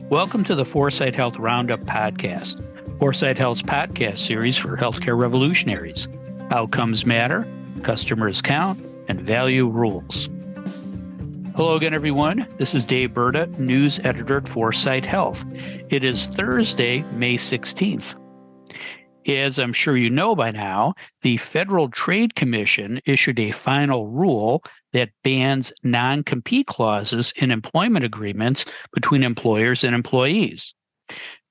Welcome to the Foresight Health Roundup podcast, Foresight Health's podcast series for healthcare revolutionaries. Outcomes matter, customers count, and value rules. Hello again, everyone. This is Dave Burda, news editor at Foresight Health. It is Thursday, May 16th. As I'm sure you know by now, the Federal Trade Commission issued a final rule that bans non-compete clauses in employment agreements between employers and employees.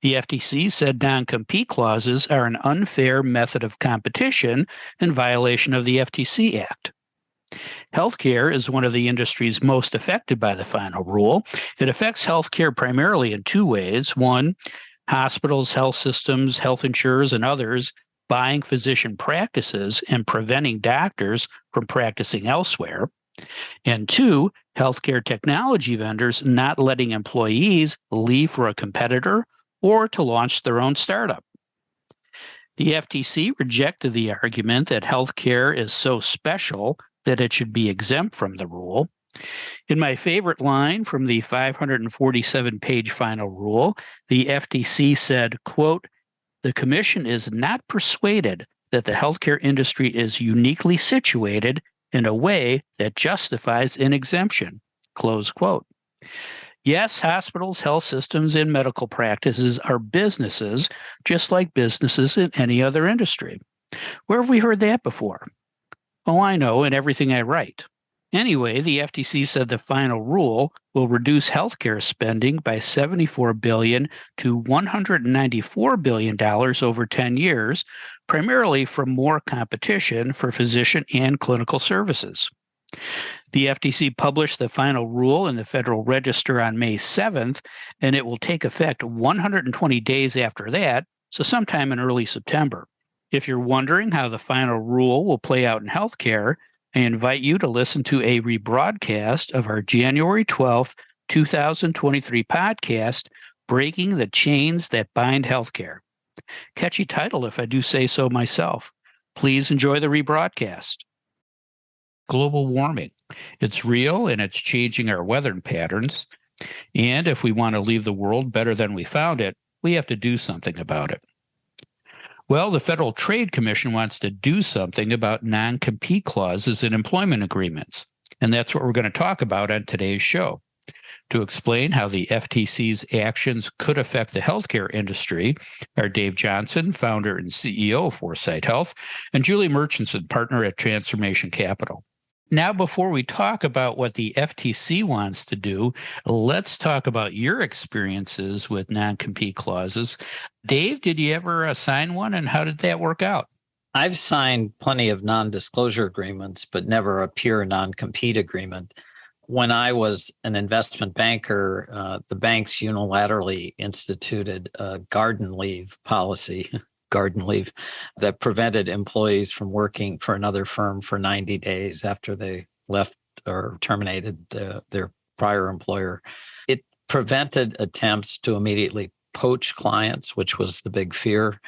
The FTC said non-compete clauses are an unfair method of competition in violation of the FTC Act. Healthcare is one of the industries most affected by the final rule. It affects healthcare primarily in two ways. One, hospitals, health systems, health insurers, and others buying physician practices and preventing doctors from practicing elsewhere. And two, healthcare technology vendors not letting employees leave for a competitor or to launch their own startup. The FTC rejected the argument that healthcare is so special that it should be exempt from the rule. In my favorite line from the 547-page final rule, the FTC said, quote, "The Commission is not persuaded that the healthcare industry is uniquely situated in a way that justifies an exemption," close quote. Yes, hospitals, health systems, and medical practices are businesses, just like businesses in any other industry. Where have we heard that before? Oh, I know, in everything I write. Anyway, the FTC said the final rule will reduce healthcare spending by $74 billion to $194 billion over 10 years, primarily from more competition for physician and clinical services. The FTC published the final rule in the Federal Register on May 7th, and it will take effect 120 days after that, so sometime in early September. If you're wondering how the final rule will play out in healthcare, I invite you to listen to a rebroadcast of our January 12th, 2023 podcast, Breaking the Chains That Bind Healthcare. Catchy title, if I do say so myself. Please enjoy the rebroadcast. Global warming. It's real and it's changing our weather patterns. And if we want to leave the world better than we found it, we have to do something about it. Well, the Federal Trade Commission wants to do something about non-compete clauses in employment agreements, and that's what we're going to talk about on today's show. To explain how the FTC's actions could affect the healthcare industry are Dave Johnson, founder and CEO of Foresight Health, and Julie Murchinson, partner at Transformation Capital. Now, before we talk about what the FTC wants to do, let's talk about your experiences with non-compete clauses. Dave, did you ever sign one, and how did that work out? I've signed plenty of non-disclosure agreements, but never a pure non-compete agreement. When I was an investment banker, the banks unilaterally instituted a garden leave policy. Garden leave that prevented employees from working for another firm for 90 days after they left or terminated their prior employer. It prevented attempts to immediately poach clients, which was the big fear,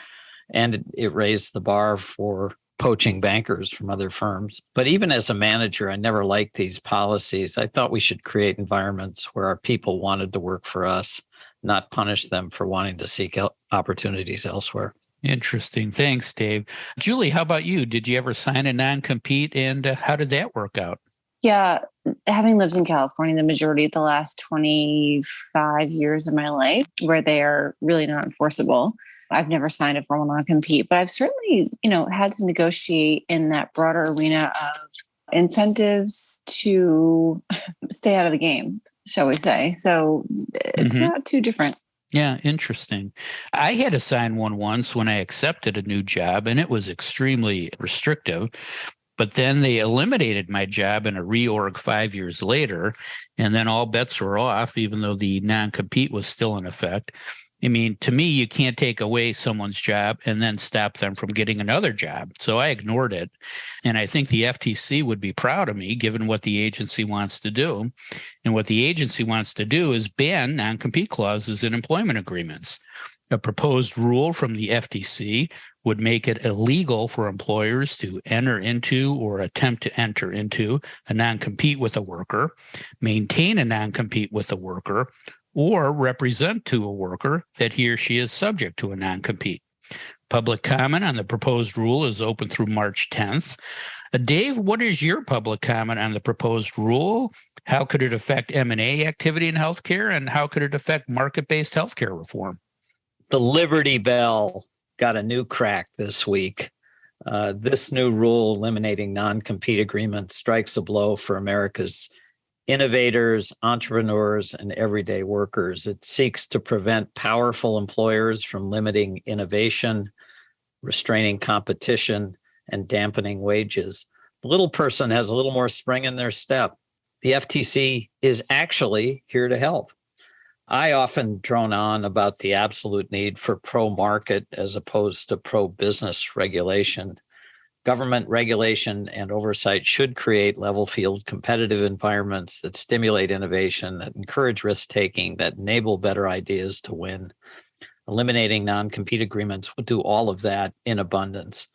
and it raised the bar for poaching bankers from other firms. But even as a manager, I never liked these policies. I thought we should create environments where our people wanted to work for us, not punish them for wanting to seek out opportunities elsewhere. Interesting. Thanks, Dave. Julie, how about you? Did you ever sign a non-compete, and how did that work out? Yeah, having lived in California the majority of the last 25 years of my life, where they are really not enforceable, I've never signed a formal non-compete, but I've certainly, had to negotiate in that broader arena of incentives to stay out of the game, shall we say. So it's not too different. Yeah, interesting. I had to sign one once when I accepted a new job, and it was extremely restrictive. But then they eliminated my job in a reorg 5 years later, and then all bets were off, even though the non-compete was still in effect. I mean, to me, you can't take away someone's job and then stop them from getting another job. So I ignored it. And I think the FTC would be proud of me, given what the agency wants to do. And what the agency wants to do is ban non-compete clauses in employment agreements. A proposed rule from the FTC would make it illegal for employers to enter into or attempt to enter into a non-compete with a worker, maintain a non-compete with a worker, or represent to a worker that he or she is subject to a non-compete. Public comment on the proposed rule is open through March 10th. Dave, what is your public comment on the proposed rule? How could it affect M&A activity in healthcare, and how could it affect market-based healthcare reform? The Liberty Bell got a new crack this week. This new rule eliminating non-compete agreements strikes a blow for America's innovators, entrepreneurs, and everyday workers. It seeks to prevent powerful employers from limiting innovation, restraining competition, and dampening wages. The little person has a little more spring in their step. The FTC is actually here to help. I often drone on about the absolute need for pro-market as opposed to pro-business regulation. Government regulation and oversight should create level field competitive environments that stimulate innovation, that encourage risk-taking, that enable better ideas to win. Eliminating non-compete agreements would do all of that in abundance.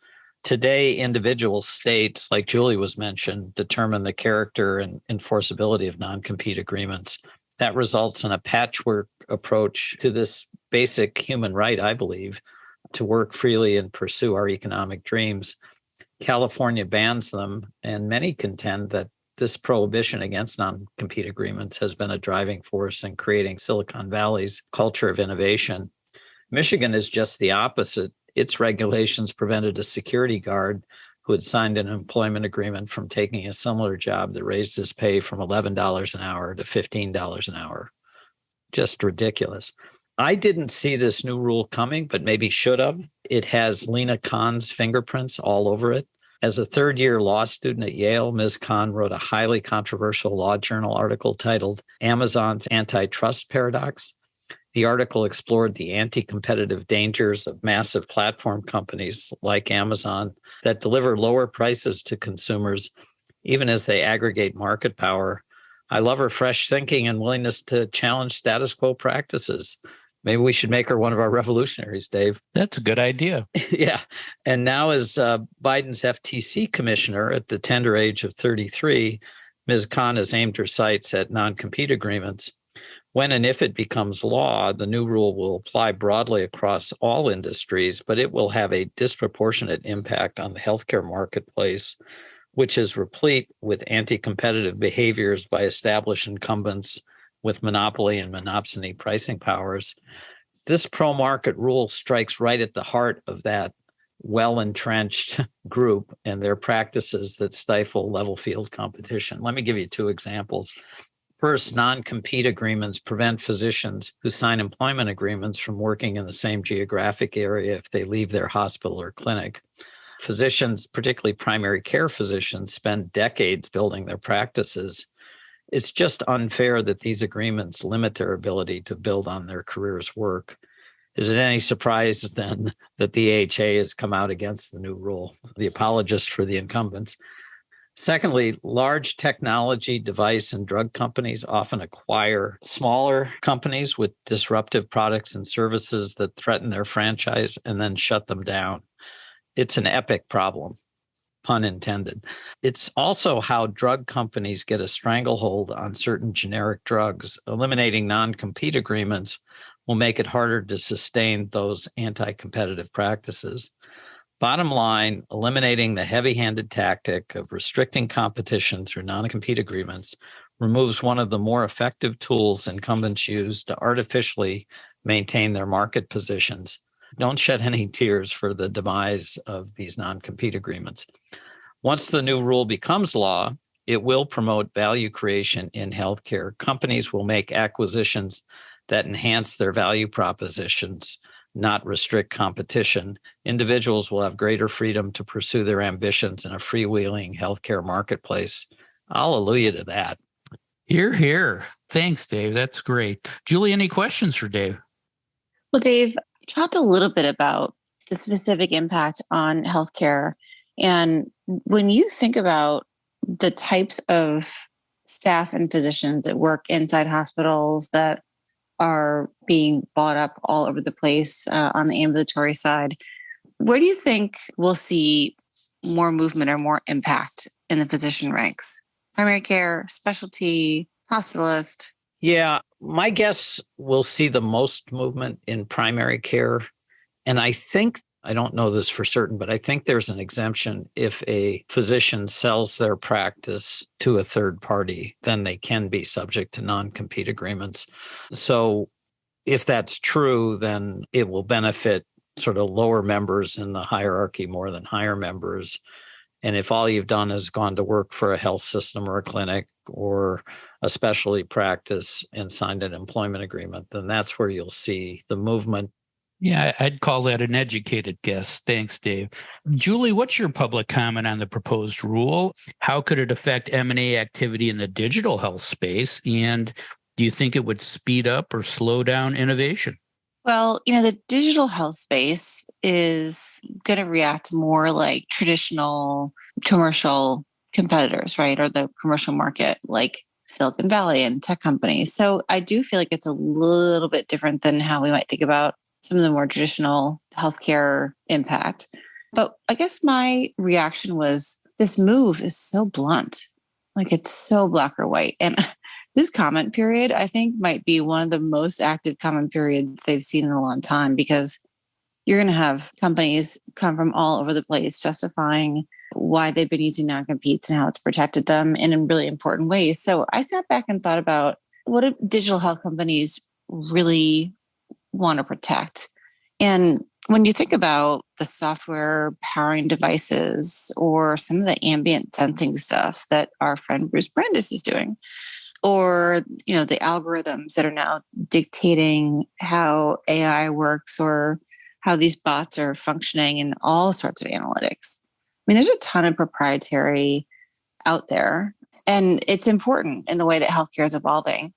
Today, individual states, like Julie was mentioned, determine the character and enforceability of non-compete agreements. That results in a patchwork approach to this basic human right, I believe, to work freely and pursue our economic dreams. California bans them, and many contend that this prohibition against non-compete agreements has been a driving force in creating Silicon Valley's culture of innovation. Michigan is just the opposite. Its regulations prevented a security guard who had signed an employment agreement from taking a similar job that raised his pay from $11 an hour to $15 an hour. Just ridiculous. I didn't see this new rule coming, but maybe should have. It has Lena Khan's fingerprints all over it. As a third-year law student at Yale, Ms. Khan wrote a highly controversial law journal article titled Amazon's Antitrust Paradox. The article explored the anti-competitive dangers of massive platform companies like Amazon that deliver lower prices to consumers, even as they aggregate market power. I love her fresh thinking and willingness to challenge status quo practices. Maybe we should make her one of our revolutionaries, Dave. That's a good idea. Yeah. And now as Biden's FTC commissioner at the tender age of 33, Ms. Khan has aimed her sights at non-compete agreements. When and if it becomes law, the new rule will apply broadly across all industries, but it will have a disproportionate impact on the healthcare marketplace, which is replete with anti-competitive behaviors by established incumbents with monopoly and monopsony pricing powers. This pro-market rule strikes right at the heart of that well-entrenched group and their practices that stifle level field competition. Let me give you two examples. First, non-compete agreements prevent physicians who sign employment agreements from working in the same geographic area if they leave their hospital or clinic. Physicians, particularly primary care physicians, spend decades building their practices. It's just unfair that these agreements limit their ability to build on their career's work. Is it any surprise then that the AHA has come out against the new rule, the apologist for the incumbents? Secondly, large technology, device, and drug companies often acquire smaller companies with disruptive products and services that threaten their franchise and then shut them down. It's an epic problem, pun intended. It's also how drug companies get a stranglehold on certain generic drugs. Eliminating non-compete agreements will make it harder to sustain those anti-competitive practices. Bottom line, eliminating the heavy-handed tactic of restricting competition through non-compete agreements removes one of the more effective tools incumbents use to artificially maintain their market positions. Don't shed any tears for the demise of these non-compete agreements. Once the new rule becomes law, it will promote value creation in healthcare. Companies will make acquisitions that enhance their value propositions, not restrict competition. Individuals will have greater freedom to pursue their ambitions in a freewheeling healthcare marketplace. Hallelujah to that. Hear, hear. Thanks, Dave. That's great. Julie, any questions for Dave? Well, Dave, you talked a little bit about the specific impact on healthcare. And when you think about the types of staff and physicians that work inside hospitals that are being bought up all over the place on the ambulatory side, where do you think we'll see more movement or more impact in the physician ranks? Primary care, specialty, hospitalist? Yeah, My guess, we'll see the most movement in primary care. And I don't know this for certain, but I think there's an exemption if a physician sells their practice to a third party, then they can be subject to non-compete agreements. So if that's true, then it will benefit sort of lower members in the hierarchy more than higher members. And if all you've done is gone to work for a health system or a clinic or a specialty practice and signed an employment agreement, then that's where you'll see the movement. Yeah, I'd call that an educated guess. Thanks, Dave. Julie, what's your public comment on the proposed rule? How could it affect M&A activity in the digital health space? And do you think it would speed up or slow down innovation? Well, the digital health space is going to react more like traditional commercial competitors, right? Or the commercial market, like Silicon Valley and tech companies. So I do feel like it's a little bit different than how we might think about some of the more traditional healthcare impact. But I guess my reaction was this move is so blunt. Like it's so black or white. And this comment period, I think, might be one of the most active comment periods they've seen in a long time, because you're going to have companies come from all over the place justifying why they've been using non-competes and how it's protected them in really important ways. So I sat back and thought about, what do digital health companies really want to protect? And when you think about the software powering devices or some of the ambient sensing stuff that our friend Bruce Brandis is doing, or the algorithms that are now dictating how AI works or how these bots are functioning in all sorts of analytics. I mean, there's a ton of proprietary out there, and it's important in the way that healthcare is evolving.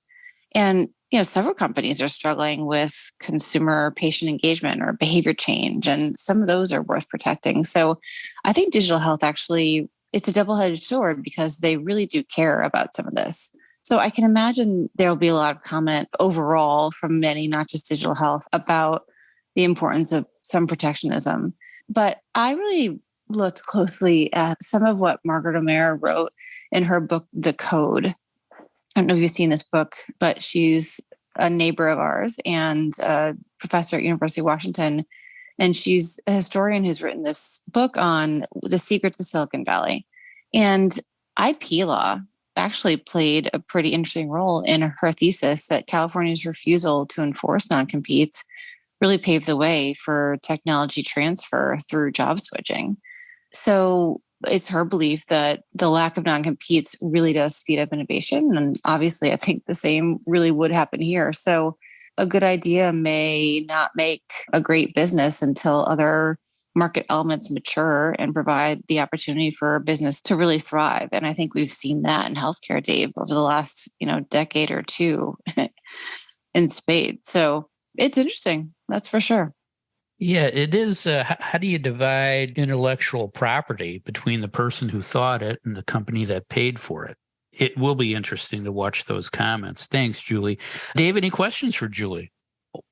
And several companies are struggling with consumer patient engagement or behavior change, and some of those are worth protecting. So I think digital health actually, it's a double-edged sword, because they really do care about some of this. So I can imagine there'll be a lot of comment overall from many, not just digital health, about the importance of some protectionism. But I really looked closely at some of what Margaret O'Meara wrote in her book, The Code. I don't know if you've seen this book, but she's a neighbor of ours and a professor at University of Washington. And she's a historian who's written this book on the secrets of Silicon Valley. And IP law actually played a pretty interesting role in her thesis that California's refusal to enforce non-competes really paved the way for technology transfer through job switching. So it's her belief that the lack of non-competes really does speed up innovation. And obviously, I think the same really would happen here. So a good idea may not make a great business until other market elements mature and provide the opportunity for a business to really thrive. And I think we've seen that in healthcare, Dave, over the last, decade or two in spades. So it's interesting. That's for sure. Yeah, it is. How do you divide intellectual property between the person who thought it and the company that paid for it? It will be interesting to watch those comments. Thanks, Julie. Dave, any questions for Julie?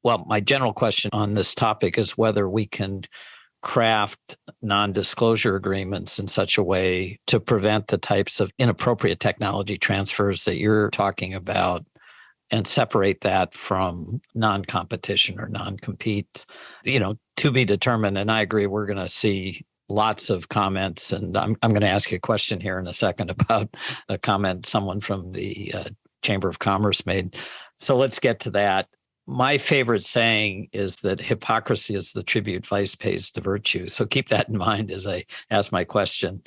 Well, my general question on this topic is whether we can craft non-disclosure agreements in such a way to prevent the types of inappropriate technology transfers that you're talking about, and separate that from non-competition or non-compete, to be determined. And I agree, we're going to see lots of comments. And I'm going to ask you a question here in a second about a comment someone from the Chamber of Commerce made. So let's get to that. My favorite saying is that hypocrisy is the tribute vice pays to virtue. So keep that in mind as I ask my question.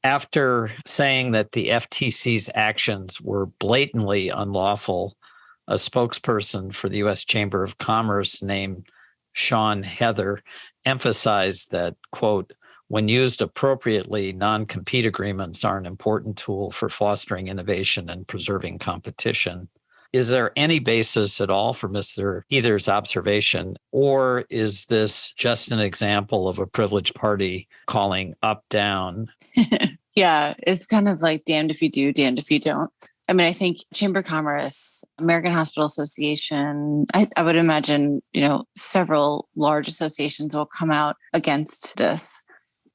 After saying that the FTC's actions were blatantly unlawful, a spokesperson for the U.S. Chamber of Commerce named Sean Heather emphasized that, quote, when used appropriately, non-compete agreements are an important tool for fostering innovation and preserving competition. Is there any basis at all for Mr. Heather's observation, or is this just an example of a privileged party calling up, down? Yeah, it's kind of like damned if you do, damned if you don't. I mean, I think Chamber of Commerce, American Hospital Association, I would imagine, several large associations will come out against this.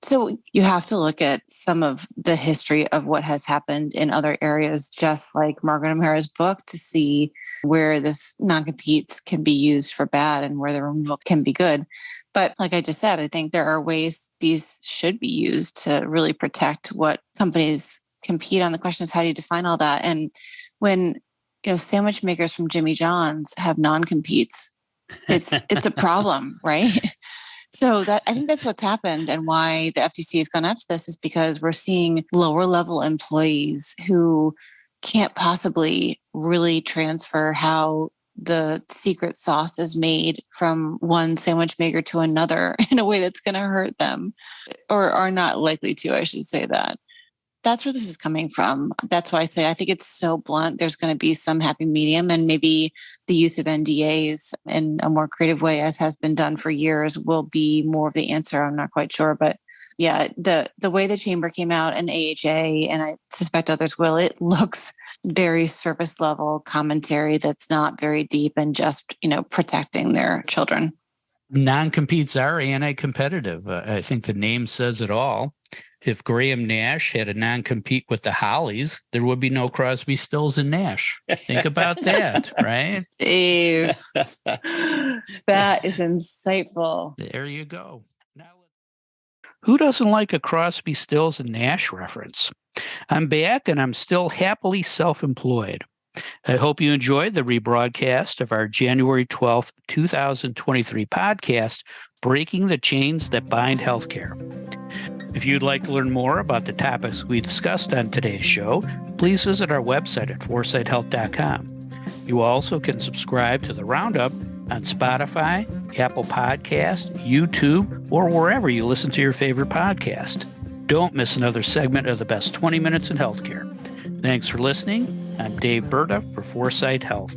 So you have to look at some of the history of what has happened in other areas, just like Margaret O'Meara's book, to see where this non-competes can be used for bad and where the removal can be good. But like I just said, I think there are ways these should be used to really protect what companies compete on. The question is, how do you define all that? And when sandwich makers from Jimmy John's have non-competes, it's a problem, right? So I think that's what's happened, and why the FTC has gone after this is because we're seeing lower level employees who can't possibly really transfer how the secret sauce is made from one sandwich maker to another in a way that's going to hurt them, or are not likely to, I should say that. That's where this is coming from. That's why I say I think it's so blunt. There's going to be some happy medium, and maybe the use of NDAs in a more creative way, as has been done for years, will be more of the answer. I'm not quite sure. But yeah, the way the chamber came out and AHA, and I suspect others will, it looks very surface level commentary that's not very deep and just, protecting their children. Non-competes are anti-competitive. I think the name says it all. If Graham Nash had a non-compete with the Hollies, there would be no Crosby, Stills, and Nash. Think about that, right? Dave, that is insightful. There you go. Now, who doesn't like a Crosby, Stills, and Nash reference? I'm back, and I'm still happily self-employed. I hope you enjoyed the rebroadcast of our January 12th, 2023 podcast, Breaking the Chains That Bind Healthcare. If you'd like to learn more about the topics we discussed on today's show, please visit our website at foresighthealth.com. You also can subscribe to the Roundup on Spotify, Apple Podcast, YouTube, or wherever you listen to your favorite podcast. Don't miss another segment of the best 20 minutes in healthcare. Thanks for listening. I'm Dave Burda for Foresight Health.